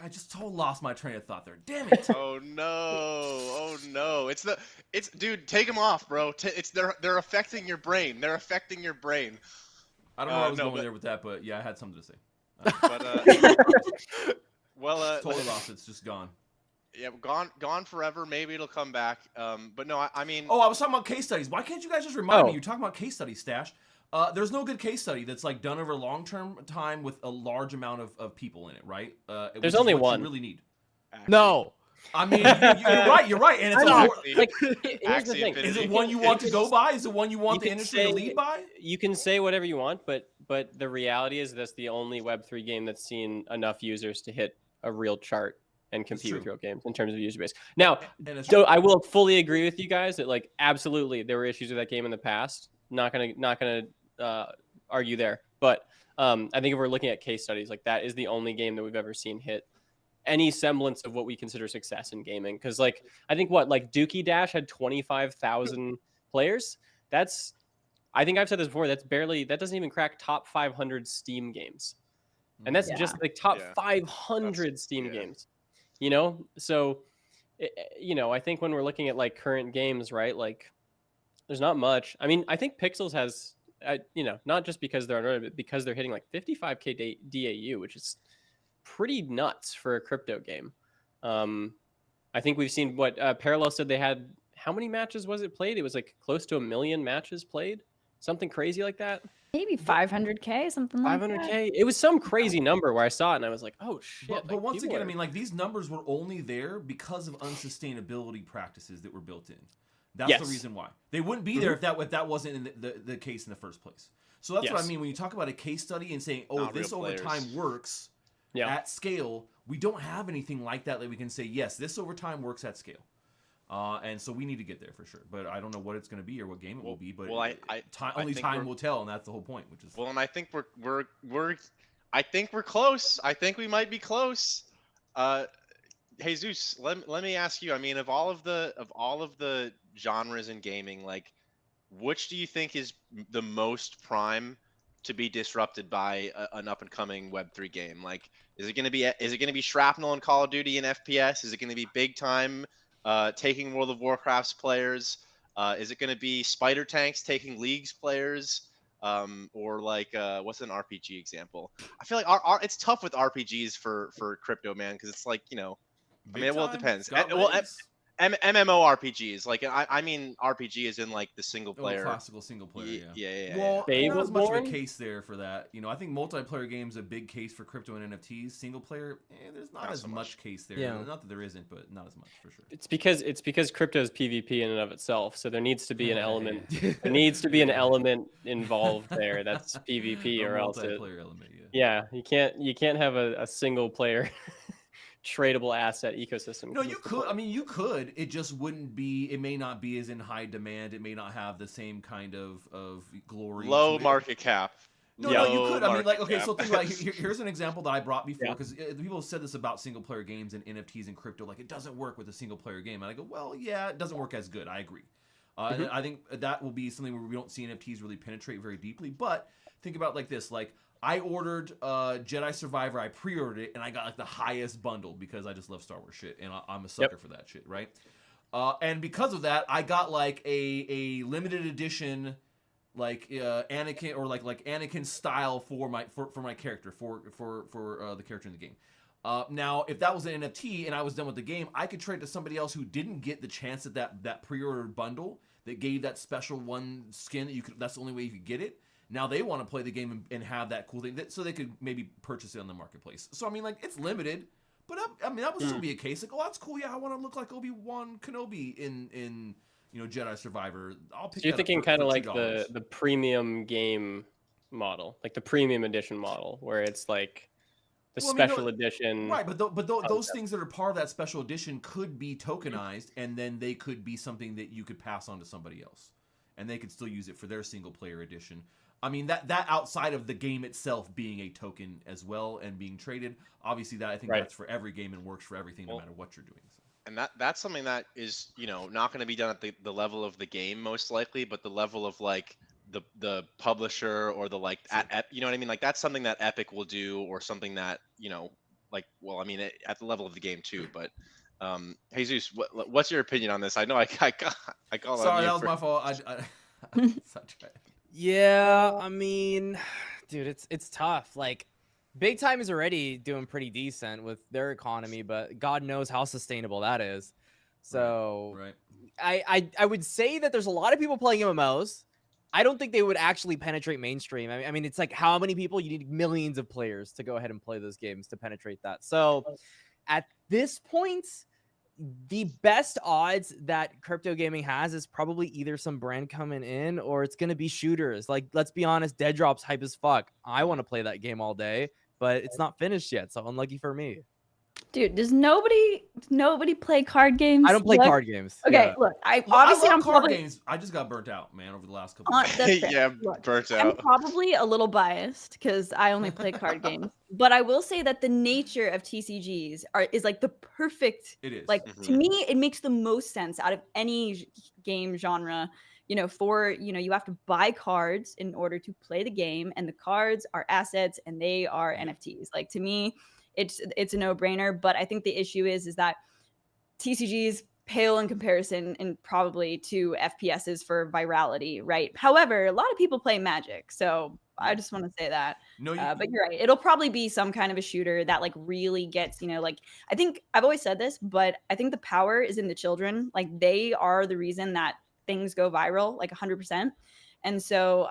I just lost my train of thought there. Damn it. Oh no! It's dude, take them off, bro. They're affecting your brain. I don't know where I was going there with that, but yeah, I had something to say. Totally lost. It's just gone. Yeah, gone forever. Maybe it'll come back. But no, I mean. Oh, I was talking about case studies. Why can't you guys just remind me? You're talking about case studies, Stash. There's no good case study that's like done over long-term time with a large amount of people in it, right? There's only one. You really need. No. I mean, you're right, and it's I a know, hor- like here's the Axie thing. Is Infinity. it one you want to go by? Is it one you want You the can industry to say- lead by? You can say whatever you want, but the reality is that's the only Web3 game that's seen enough users to hit a real chart and compete with true. real games in terms of user base. Now, And it's so I will fully agree with you guys that like absolutely there were issues with that game in the past. Not gonna argue there, but I think if we're looking at case studies, like that is the only game that we've ever seen hit any semblance of what we consider success in gaming. Because like I think like Dookie Dash had 25,000 players. I think I've said this before. That doesn't even crack top 500 Steam games, and that's Yeah. just like top Yeah. 500 Steam yeah. games. So I think when we're looking at like current games, right, like there's not much. I mean, I think Pixels has, not just because they're unrated, but because they're hitting like 55K DAU, which is pretty nuts for a crypto game. I think we've seen what Parallel said they had. How many matches was it played? It was like close to 1 million matches played, something crazy like that. Maybe 500K, something like that. 500K. It was some crazy number where I saw it and I was like, oh shit. But like, once people again, I are- mean, like these numbers were only there because of unsustainability practices that were built in. That's Yes. the reason why they wouldn't be there if that wasn't in the case in the first place. So that's what I Yes. mean when you talk about a case study and saying, "Oh, Not this real over players. time works Yeah. at scale." We don't have anything like that we can say, "Yes, this over time works at scale." And so we need to get there for sure. But I don't know what it's going to be or what game it will be. But Well, I only think time we're- will tell, and that's the whole point. Which is Well, and I think I think we're close. I think we might be close. Jesus, let me ask you. I mean, of all of the genres in gaming, like, which do you think is the most prime to be disrupted by an up and coming Web3 game? Like, is it going to be Shrapnel and Call of Duty and FPS? Is it going to be big time taking World of Warcraft's players? Is it going to be Spider Tanks taking League's players? Or like what's an RPG example? I feel like it's tough with RPGs for crypto, man, because it's like, I mean, well, it depends. MMORPGs, like I mean RPG is in like the single player. classical single player. Yeah. Well, not as much of a Fableborn? case there for that. I think multiplayer games a big case for crypto and NFTs. Single player, there's not Not as so much much. case there. Yeah. Not that there isn't, but not as much for sure. It's because crypto is PvP in and of itself, so there needs to be an element. There needs to be an element involved there that's PvP, A or else multiplayer element. Yeah. yeah, you can't have a single player tradable asset ecosystem. No, 'cause you it's the could. point. I mean, you could. It just wouldn't be. It may not be as in high demand. It may not have the same kind of glory. Low to it. market cap. No, Yeah. no, you could. I mean, like, Low okay, so market think about cap. here's an example that I brought before Yeah. because people have said this about single player games and NFTs and crypto. Like, it doesn't work with a single player game. And I go, well, yeah, it doesn't work as good. I agree. And I think that will be something where we don't see NFTs really penetrate very deeply. But think about it like this: like, I ordered Jedi Survivor. I pre-ordered it, and I got like the highest bundle because I just love Star Wars shit, and I'm a sucker for that shit, right? And because of that, I got like a limited edition, like Anakin or like Anakin style for my character for the character in the game. Now, if that was an NFT and I was done with the game, I could trade to somebody else who didn't get the chance at that pre-ordered bundle that gave that special one skin that you could. That's the only way you could get it. Now they want to play the game and have that cool thing, so they could maybe purchase it on the marketplace. So I mean, like, it's limited, but I mean that would still be a case. Like, oh, that's cool. Yeah, I want to look like Obi-Wan Kenobi in Jedi Survivor. I'll pick. So you're that up thinking for kind of like $2. the premium game model, like the premium edition model, where it's like the Well, I mean, no, special edition. Right, but those things that are part of that special edition could be tokenized, and then they could be something that you could pass on to somebody else, and they could still use it for their single player edition. I mean, that outside of the game itself being a token as well and being traded, obviously that I think Right. that's for every game and works for everything no matter what you're doing. So. And that's something that is, not going to be done at the level of the game most likely, but the level of like the publisher or the like, you know what I mean? Like, that's something that Epic will do, or something that, like, well, I mean, at the level of the game too, but Jesus, what's your opinion on this? I know I call Sorry, that was for, my fault. I sidetracked. Yeah, I mean, dude, it's tough. Like, Big Time is already doing pretty decent with their economy, but God knows how sustainable that is. So Right. I would say that there's a lot of people playing MMOs. I don't think they would actually penetrate mainstream. I mean, it's like how many people? You need millions of players to go ahead and play those games to penetrate that. So at this point, the best odds that crypto gaming has is probably either some brand coming in or it's going to be shooters. Like, let's be honest, Dead Drop's hype as fuck. I want to play that game all day, but it's not finished yet. So unlucky for me. Dude, does nobody play card games? I don't play Look- card games. Okay, Yeah. look, I Well, obviously I love I'm card probably games. I just got burnt out, man, over the last couple. that's fair. Yeah, Look, burnt I'm out. probably a little biased because I only play card games. But I will say that the nature of TCGs is like the perfect. It is. Like to Mhm. me, it makes the most sense out of any game genre. For you have to buy cards in order to play the game, and the cards are assets and they are NFTs. Like to me, it's a no-brainer. But I think the issue is that TCGs pale in comparison and probably to FPSs for virality, right? However, a lot of people play Magic, so I just want to say that. No, But you're right. It'll probably be some kind of a shooter that like really gets, like I think I've always said this, but I think the power is in the children. Like they are the reason that things go viral, like 100%. And so,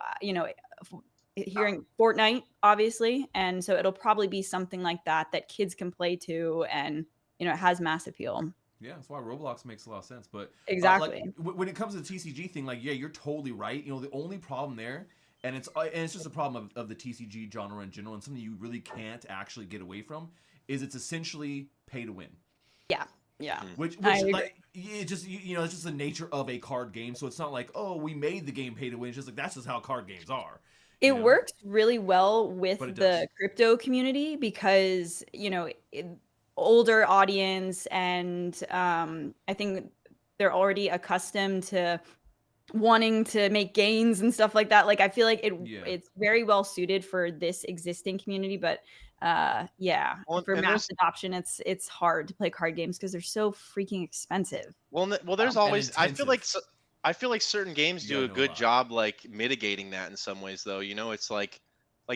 hearing Fortnite, obviously, and so it'll probably be something like that kids can play to, and it has mass appeal. Yeah, that's why Roblox makes a lot of sense. But Exactly. when it comes to the TCG thing, like, yeah, you're totally right. The only problem there, and it's just a problem of the TCG genre in general, and something you really can't actually get away from, is it's essentially pay to win. Yeah. Which I agree. like it just it's just the nature of a card game. So it's not like, oh, we made the game pay to win. It's just like that's just how card games are. It works really well with But it the does. crypto community because, older audience, and I think they're already accustomed to wanting to make gains and stuff like that. Like I feel like it's very well suited for this existing community, but Well, for and mass adoption, it's hard to play card games because they're so freaking expensive. Well, there's And always. I feel like certain games You do gotta a know a good lot. job like mitigating that in some ways, though. It's like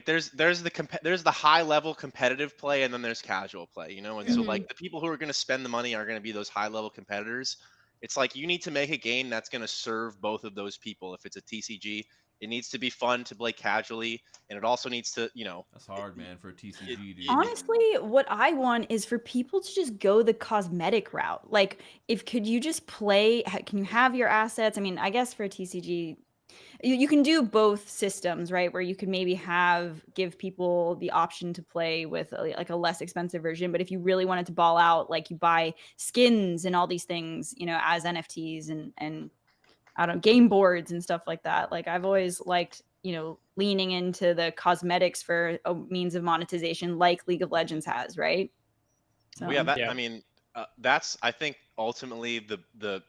there's the high level competitive play, and then there's casual play. And so like the people who are going to spend the money are going to be those high level competitors. It's like you need to make a game that's going to serve both of those people. If it's a TCG, it needs to be fun to play casually, and it also needs to, That's hard, man, for a TCG, dude. Honestly, what I want is for people to just go the cosmetic route. Like, can you just play? Can you have your assets? I mean, I guess for a TCG, you can do both systems, right? Where you could maybe give people the option to play with like a less expensive version. But if you really wanted to ball out, like you buy skins and all these things, as NFTs and I don't know, game boards and stuff like that. Like I've always liked, leaning into the cosmetics for a means of monetization like League of Legends has, right? So Well, yeah, Yeah. I mean, that's I think ultimately the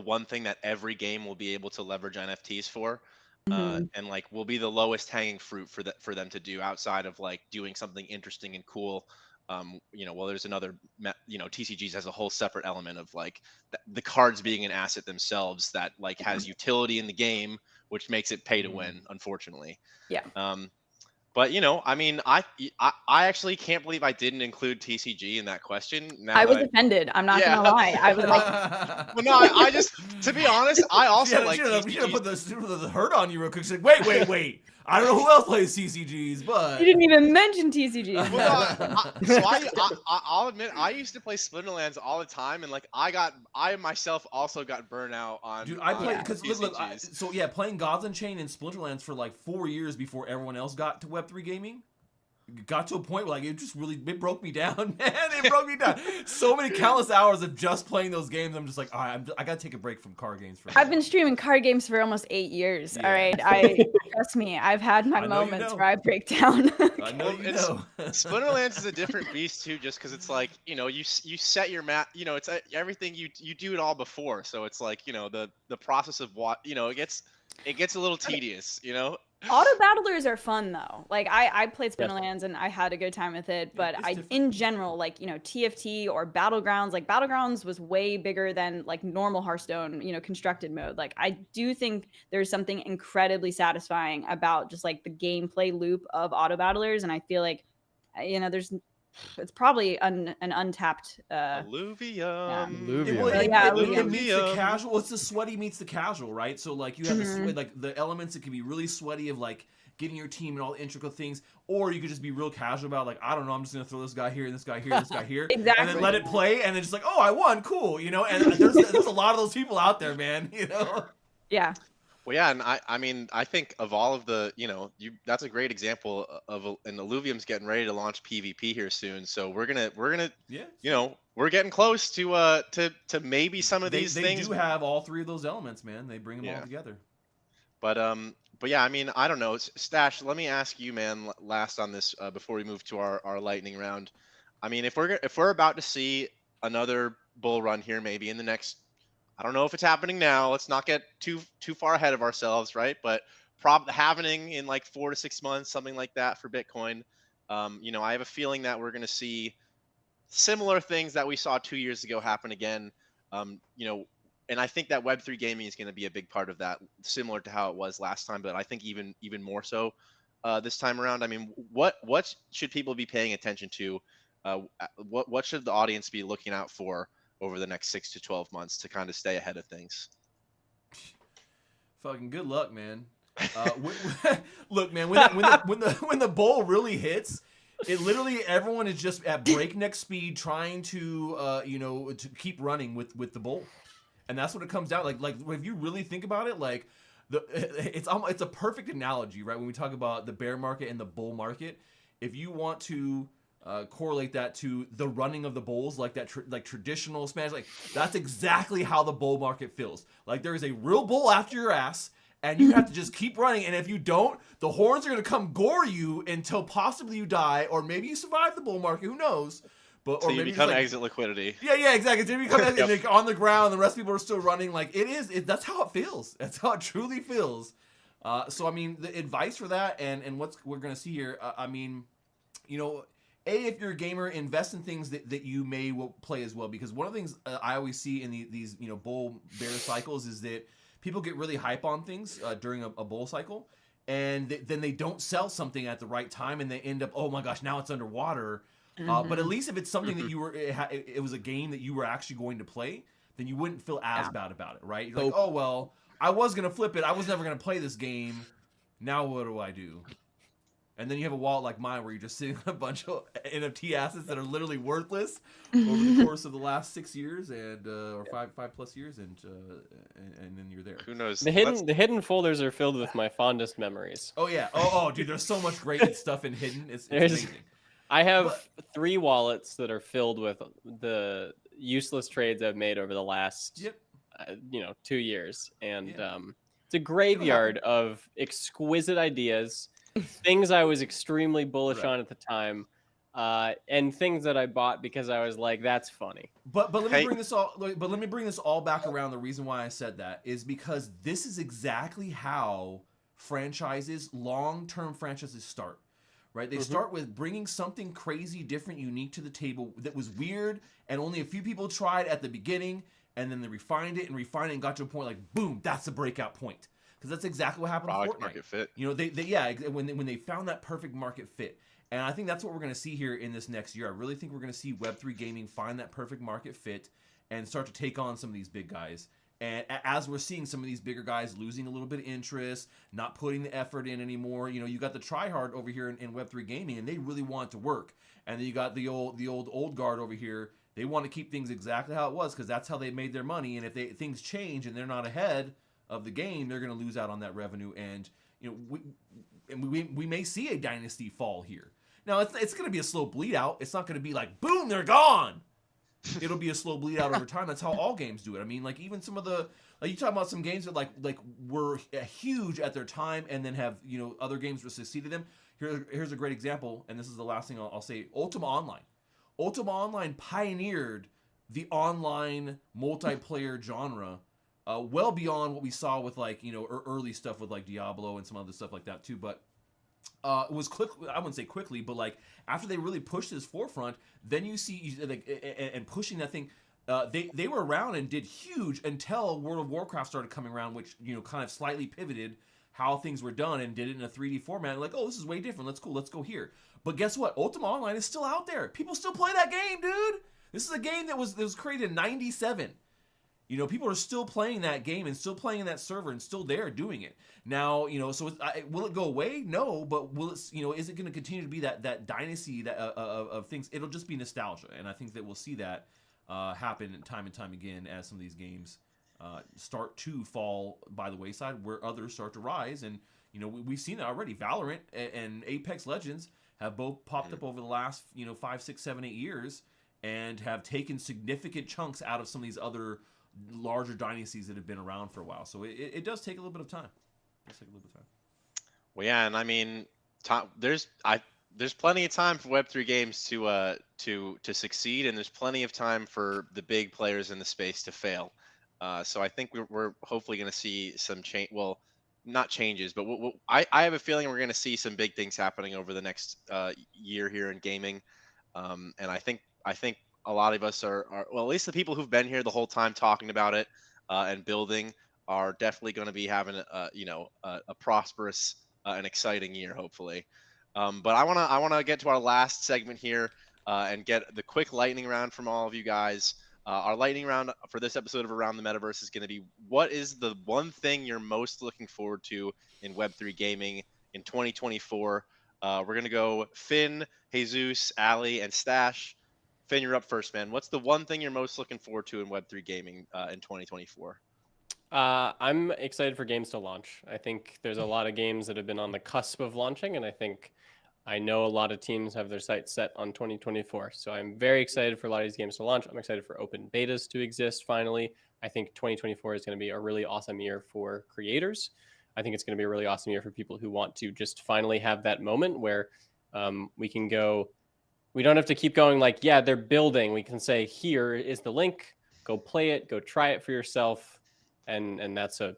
one thing that every game will be able to leverage NFTs for, and like will be the lowest hanging fruit for them to do outside of like doing something interesting and cool. Well, there's another, TCGs has a whole separate element of like the cards being an asset themselves that like has utility in the game, which makes it pay to win, unfortunately. Yeah. But I mean, I actually can't believe I didn't include TCG in that question. Now I was that offended. I'm not Yeah. gonna lie. I was like, well, no, I just, to be honest, I also like we should have TCGs. put the hurt on you real quick. She's like, wait. I don't know who else plays TCGs, but you didn't even mention TCG. Well, I'll admit I used to play Splinterlands all the time, and like I myself also got burnt out on. dude, I played on because TCGs. playing Gods Unchained and Splinterlands for like 4 years before everyone else got to Web3 gaming. Got to a point where like it broke me down, man. It broke me down. So many countless hours of just playing those games. I'm just like, all right, I gotta take a break from card games for. I've been streaming card games for almost 8 years. Yeah. All right, trust me, I've had my I know you moments know. where I break down. I know you know. Splinterlands is a different beast too, just because it's like you set your map. It's everything you do it all before, so it's like the process of what it gets a little tedious. Auto battlers are fun though. Like I played Splinterlands and I had a good time with it, but it's different. in general, like TFT or Battlegrounds, like Battlegrounds was way bigger than like normal Hearthstone, constructed mode. Like I do think there's something incredibly satisfying about just like the gameplay loop of auto battlers, and I feel like it's probably an untapped Alluvium. It meets the Alluvium. casual. It's the sweaty meets the casual, right? So like you have the like the elements that can be really sweaty of like getting your team and all the intricate things, or you could just be real casual about like, I don't know, I'm just gonna throw this guy here and this guy here and this guy here, Exactly. and then let it play, and then just like, oh, I won, cool, you know. And there's a lot of those people out there, man, you know. Yeah. Well, yeah, and I mean, I think of all of the, that's a great example of, and Illuvium's getting ready to launch PvP here soon. So we're gonna, Yeah. We're getting close to maybe some of these they things. do have all three of those elements, man. They bring them all together. But yeah, I mean, I don't know. Stash, let me ask you, man, last on this before we move to our lightning round. I mean, if we're about to see another bull run here, maybe in the next, I don't know if it's happening now. Let's not get too far ahead of ourselves, right? But happening in like 4 to 6 months, something like that for Bitcoin. I have a feeling that we're going to see similar things that we saw 2 years ago happen again. And I think that Web3 gaming is going to be a big part of that, similar to how it was last time, but I think even more so this time around. I mean, what should people be paying attention to? What should the audience be looking out for over the next 6 to 12 months to kind of stay ahead of things? Fucking good luck, man. Look, man, when the bull really hits, it literally everyone is just at breakneck speed trying to to keep running with the bull, and that's what it comes down like if you really think about it, like it's a perfect analogy, right? When we talk about the bear market and the bull market, if you want to correlate that to the running of the bulls, like that traditional Spanish, like that's exactly how the bull market feels. Like there is a real bull after your ass, and you have to just keep running. And if you don't, the horns are gonna come gore you until possibly you die, or maybe you survive the bull market. Who knows? But so or you maybe become like, exit liquidity. Yeah, exactly. So you become exit, like, on the ground. The rest of people are still running. Like that's how it feels. That's how it truly feels. So I mean, the advice for that, and what we're gonna see here. I mean, if you're a gamer, invest in things that you may play as well, because one of the things I always see in these bull bear cycles is that people get really hype on things during a bull cycle, and then they don't sell something at the right time, and they end up, oh my gosh, now it's underwater. But at least if it's something that it was a game that you were actually going to play, then you wouldn't feel as bad about it, right? You're like, oh well, I was gonna flip it, I was never gonna play this game. Now what do I do? And then you have a wallet like mine where you're just sitting on a bunch of NFT assets that are literally worthless over the course of the last 6 years and or 5+ years, and then you're there. Who knows? The hidden folders are filled with my fondest memories. Oh yeah. Oh dude, there's so much great stuff in hidden. It's amazing. I have 3 wallets that are filled with the useless trades I've made over the last 2 years, and it's a graveyard of exquisite ideas. Things I was extremely bullish on at the time, and things that I bought because I was like, "That's funny." But let me bring this all. But let me bring this all back around. The reason why I said that is because this is exactly how long-term franchises start. Right? They start with bringing something crazy, different, unique to the table that was weird, and only a few people tried at the beginning, and then they refined it and got to a point like, boom, that's the breakout point. Because that's exactly what happened to Fortnite. Market fit. When they found that perfect market fit. And I think that's what we're going to see here in this next year. I really think we're going to see Web3 gaming find that perfect market fit and start to take on some of these big guys. And as we're seeing some of these bigger guys losing a little bit of interest, not putting the effort in anymore, you got the tryhard over here in Web3 gaming, and they really want it to work. And then you got the old guard over here. They want to keep things exactly how it was because that's how they made their money. And if things change and they're not ahead of the game, they're going to lose out on that revenue, and we may see a dynasty fall here. Now it's going to be a slow bleed out. It's not going to be like boom, they're gone. It'll be a slow bleed out over time. That's how all games do it. I mean, like even some of the you talk about some games that like were huge at their time and then have other games that succeeded them. Here's a great example, and this is the last thing I'll say. Ultima Online. Ultima Online pioneered the online multiplayer genre. Well beyond what we saw with early stuff with like Diablo and some other stuff like that too, but it was quick. I wouldn't say quickly, but like after they really pushed this forefront, then you see and pushing that thing. They were around and did huge until World of Warcraft started coming around, which kind of slightly pivoted how things were done and did it in a 3D format. Like, oh, this is way different. That's cool. Let's go here. But guess what? Ultima Online is still out there. People still play that game, dude. This is a game that was created in '97. people are still playing that game and still playing in that server and still there doing it. Now, so will it go away? No, but will it? Is it going to continue to be that dynasty of things? It'll just be nostalgia, and I think that we'll see that happen time and time again as some of these games start to fall by the wayside, where others start to rise. And we've seen that already. Valorant and Apex Legends have both popped up over the last 5, 6, 7, 8 years, and have taken significant chunks out of some of these other larger dynasties that have been around for a while. So it does take a little bit of time. Well, yeah, and I mean, there's plenty of time for Web3 games to succeed, and there's plenty of time for the big players in the space to fail. So I think we're hopefully going to see some change. Well, not changes, but I have a feeling we're going to see some big things happening over the next year here in gaming. And I think a lot of us are well, at least the people who've been here the whole time talking about it and building are definitely going to be having a prosperous and exciting year, hopefully. But I want to get to our last segment here and get the quick lightning round from all of you guys. Our lightning round for this episode of Around the Metaverse is going to be, what is the one thing you're most looking forward to in Web3 gaming in 2024? We're going to go PHIN, Jesus, Allie, and Stache. PHIN, you're up first, man. What's the one thing you're most looking forward to in Web3 gaming in 2024? I'm excited for games to launch. I think there's a lot of games that have been on the cusp of launching, and I know a lot of teams have their sights set on 2024. So I'm very excited for a lot of these games to launch. I'm excited for open betas to exist finally. I think 2024 is going to be a really awesome year for creators. I think it's going to be a really awesome year for people who want to just finally have that moment where we can go. We don't have to keep going like, yeah, they're building. We can say, here is the link. Go play it. Go try it for yourself. And that's a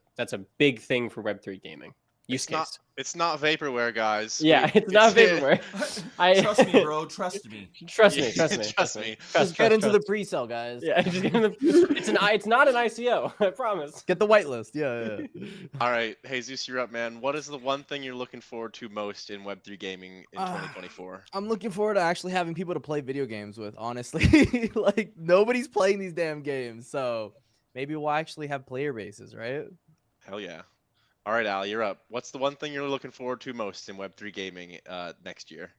big thing for Web3 gaming. Use case. It's not vaporware, guys. Yeah, it's not vaporware. Trust me, bro. Trust me. Trust me. Just get into the pre-sale, guys. Yeah, just get into it's not an ICO. I promise. Get the whitelist. Yeah. All right, Jesus, you're up, man. What is the one thing you're looking forward to most in Web3 gaming in 2024? I'm looking forward to actually having people to play video games with, honestly. Like, nobody's playing these damn games, so maybe we'll actually have player bases, right? Hell yeah. All right, Al, you're up. What's the one thing you're looking forward to most in Web3 gaming next year?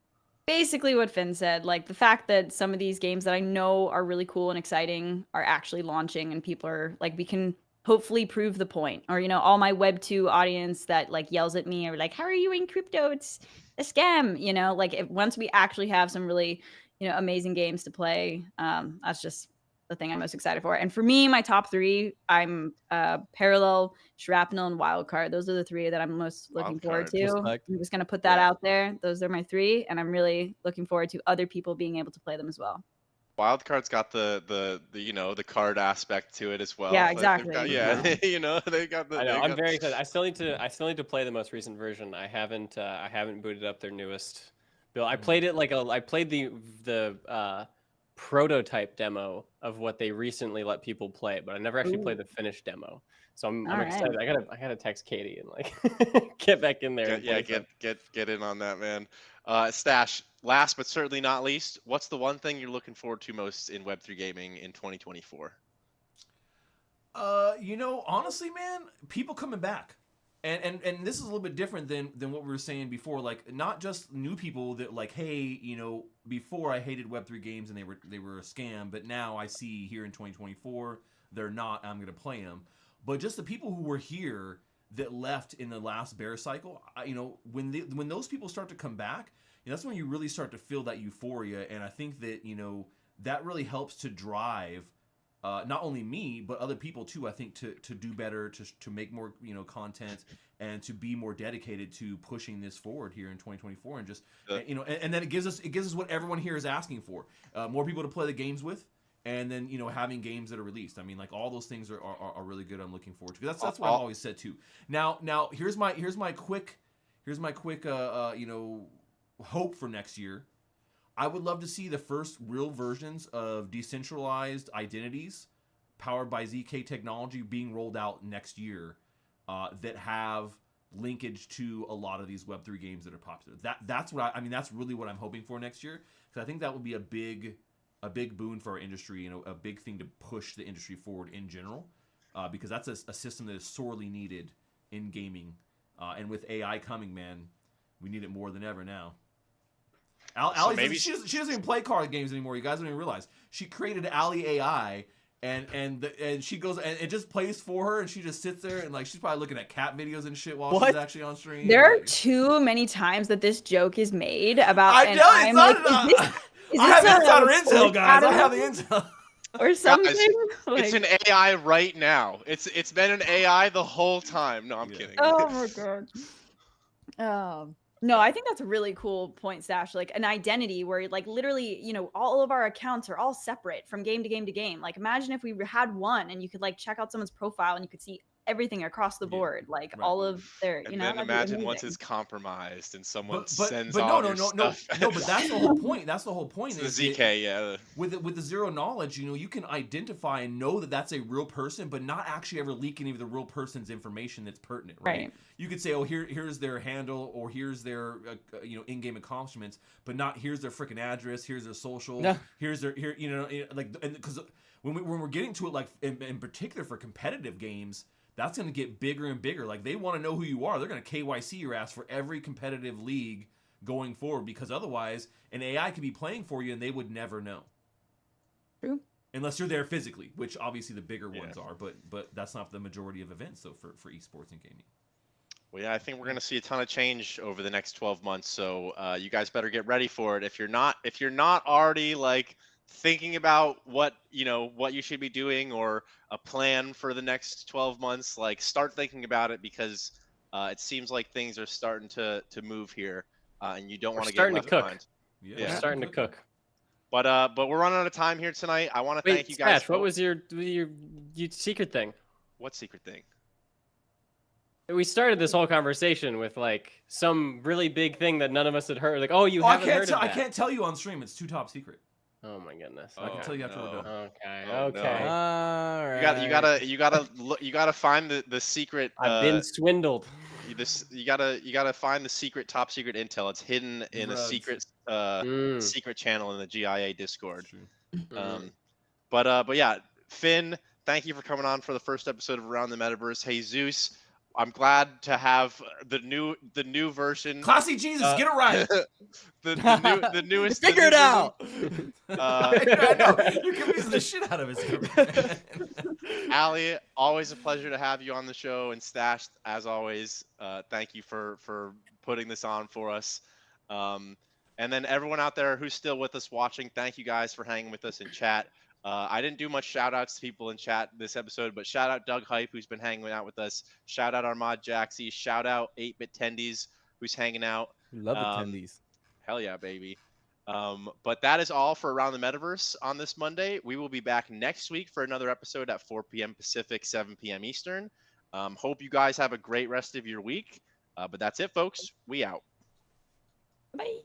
Basically what Finn said, like the fact that some of these games that I know are really cool and exciting are actually launching, and people are like, we can hopefully prove the point. Or, all my Web2 audience that like yells at me or like, how are you in crypto? It's a scam, like once we actually have some really, amazing games to play, that's just the thing I'm most excited for. And for me, my top three, I'm Parallel, Shrapnel, and Wildcard. Those are the three that I'm most looking forward to. Respect. I'm just going to put that out there. Those are my three, and I'm really looking forward to other people being able to play them as well. Wildcard's got the card aspect to it as well. Yeah, exactly. They got the. I know. I'm very excited. I still need to play the most recent version. I haven't booted up their newest build. I played it I played the prototype demo of what they recently let people play, but I never actually played the finished demo. So I'm excited. I gotta text Katie and like get back in there. Get in on that, man. Stache, last but certainly not least, what's the one thing you're looking forward to most in Web3 gaming in 2024? Honestly, man, people coming back. And this is a little bit different than what we were saying before. Like, not just new people that like, hey, before I hated Web3 games and they were a scam, but now I see here in 2024 they're not. I'm gonna play them. But just the people who were here that left in the last bear cycle, when those people start to come back, that's when you really start to feel that euphoria. And I think that that really helps to drive. Not only me, but other people too. I think to do better, to make more content, and to be more dedicated to pushing this forward here in 2024, and just and then it gives us what everyone here is asking for: more people to play the games with, and then having games that are released. I mean, like all those things are really good. I'm looking forward to. That's what I've always said too. Now here's my quick hope for next year. I would love to see the first real versions of decentralized identities powered by ZK technology being rolled out next year that have linkage to a lot of these Web3 games that are popular. That's what that's really what I'm hoping for next year, because I think that would be a big boon for our industry, a big thing to push the industry forward in general. because that's a system that is sorely needed in gaming. And with AI coming, man, we need it more than ever now. Allie, maybe she doesn't even play card games anymore. You guys don't even realize she created Allie AI, and she goes and it just plays for her, and she just sits there and like she's probably looking at cat videos and shit while she's actually on stream. There are like, too many times that this joke is made about. I know I'm like, I have insider intel, guys. I have the intel. or something. Guys, it's an AI right now. It's been an AI the whole time. No, I'm kidding. Oh my god. No, I think that's a really cool point, Stash. Like an identity where, like, literally, you know, all of our accounts are all separate from game to game to game. Like, imagine if we had one and you could like check out someone's profile and you could see everything across the board, like all of their, you And know. then imagine once it's compromised and someone sends but all no, your stuff. no, but that's the whole point. That's the whole point. It's the ZK, yeah. With the zero knowledge, you know, you can identify and know that that's a real person, but not actually ever leak any of the real person's information that's pertinent, right? You could say, oh, here's their handle, or here's their you know, in-game accomplishments, but not here's their freaking address, here's their social, here's their you know, like, and because when we're getting to it, like in particular for competitive games, that's going to get bigger and bigger. Like, they want to know who you are. They're going to KYC your ass for every competitive league going forward, because otherwise an AI could be playing for you and they would never know. True. Unless you're there physically, which obviously the bigger ones are, but that's not the majority of events though for esports and gaming. Well, yeah, I think we're going to see a ton of change over the next 12 months. So you guys better get ready for it. If you're not already like thinking about what you should be doing or a plan for the next 12 months, like start thinking about it, because it seems like things are starting to move here, and you don't want to get left behind. Yeah, we're starting to cook. But we're running out of time here tonight. I want to thank you guys. Stash, what was your secret thing? What secret thing? We started this whole conversation with like some really big thing that none of us had heard. Like, oh, haven't heard of that. I can't tell you on stream. It's too top secret. Oh my goodness. I can tell you after we're done. Okay. Oh, okay. No. All right. You gotta find the secret. I've been swindled. You gotta find the secret, top secret intel. It's hidden in a secret secret channel in the GIA Discord. But yeah, Finn, thank you for coming on for the first episode of Around the Metaverse. Jesus, I'm glad to have the new version. Classy Jesus, get it right. the newest. Figure it out. I know. You're confusing the shit out of us. Allie, always a pleasure to have you on the show, and Stash, as always, thank you for putting this on for us. And then everyone out there who's still with us watching, thank you guys for hanging with us in chat. I didn't do much shout outs to people in chat this episode, but shout out Doug Hype, who's been hanging out with us. Shout out Armad Jaxie. Shout out 8-Bit Tendies, who's hanging out. Love attendees. Hell yeah, baby. But that is all for Around the Metaverse on this Monday. We will be back next week for another episode at 4 p.m. Pacific, 7 p.m. Eastern. Hope you guys have a great rest of your week. But that's it, folks. We out. Bye.